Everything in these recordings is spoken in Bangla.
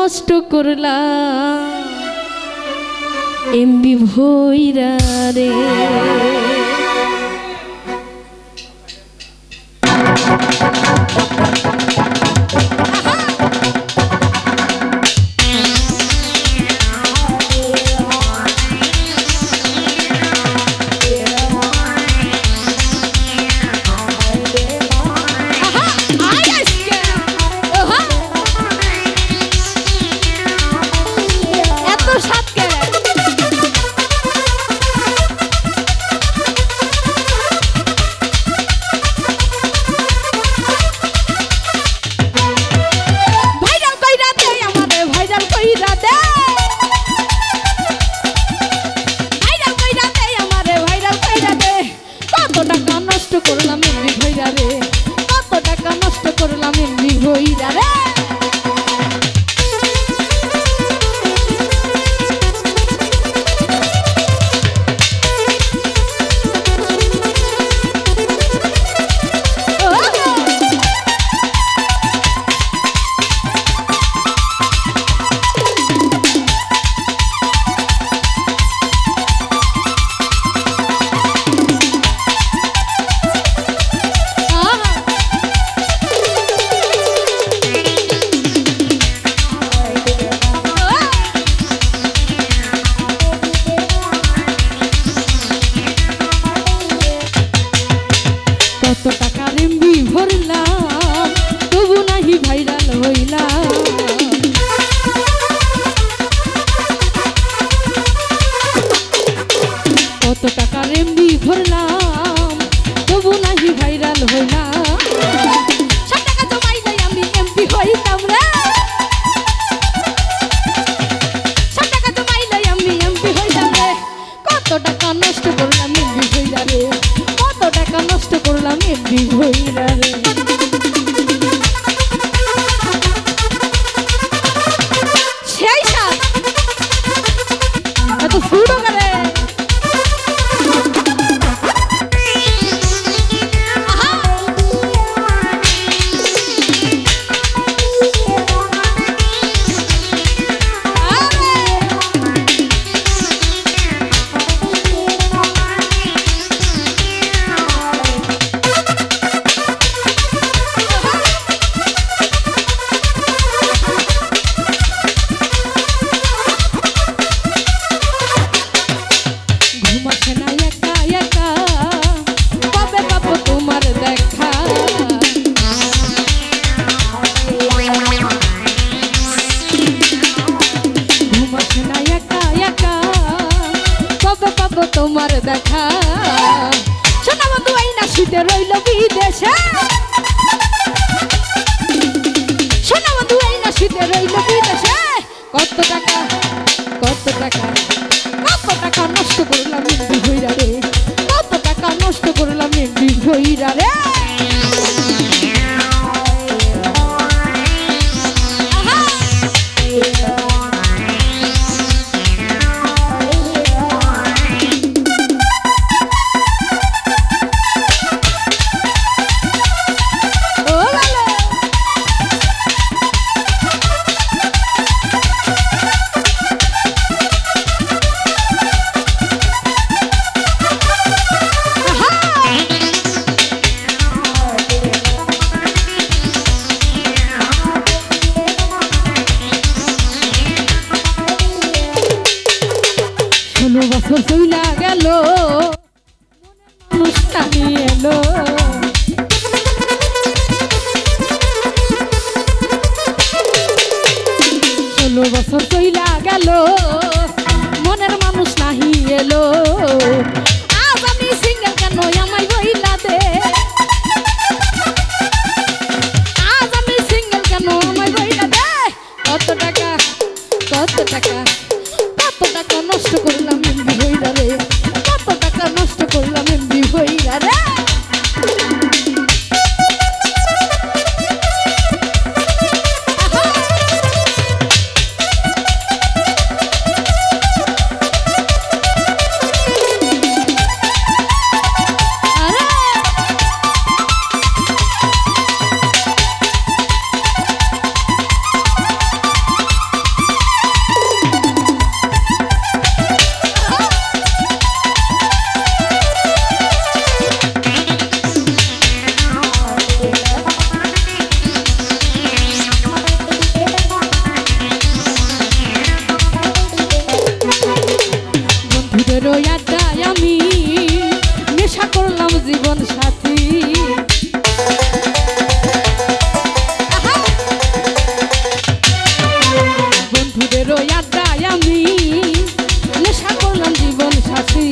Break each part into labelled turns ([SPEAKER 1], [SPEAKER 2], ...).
[SPEAKER 1] নষ্ট করলাম এমবি ভৈরা রে। তোমার দেখা শোনা বন্ধু আইনা শীতে রইল বিদেশে, শোনা বন্ধু আইনা শীতে রইল বিদেশে। কত টাকা কত টাকা কত টাকা নষ্ট করলাম এমবি ভৈরা রে, কত টাকা নষ্ট করলাম এমবি ভৈরা রে। বছর চইলা গেল অনুষ্ঠানে এলো, 16 বছর চইলা গেল মনের মানুষ নাহি এলো। আজ আমি সিঙ্গেল কেন আমায় বইলা দে, আজ আমি সিঙ্গেল কেন আমায় বইলা দে। কত টাকা কত টাকা কত টাকা নষ্ট করলাম এমবি ভৈরা রে, কত টাকা নষ্ট করলাম এমবি ভৈরা রে। বন্ধুদেরও আড্ডায় আমি নেশা করলাম জীবন সাথী। বন্ধুদেরও আড্ডায় আমি নেশা করলাম জীবন সাথী।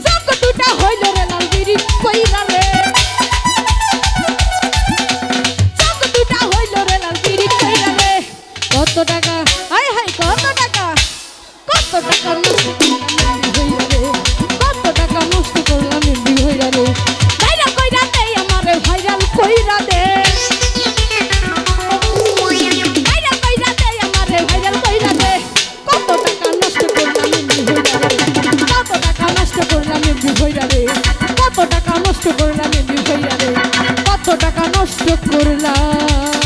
[SPEAKER 1] চোখ দুটা হইল রে লাল বিড়ি কইরা রে, চোখ দুটা হইল রে লাল বিড়ি কইরা রে। কত টাকা হায় হায় কত টাকা, কত টাকা নষ্ট করলাম হইরা রে, কত টাকা নষ্ট করলাম এমনি হইরা রে। ভাইরাল কইরা দে আমারে ভাইরাল কইরা দে, ভাইরাল কইরা দে আমারে ভাইরাল কইরা দে। কত টাকা নষ্ট করলাম এমনি হইরা রে, কত টাকা নষ্ট করলাম এমনি হইরা রে, কত টাকা নষ্ট করলাম এমনি হইরা রে, কত টাকা নষ্ট করলাম।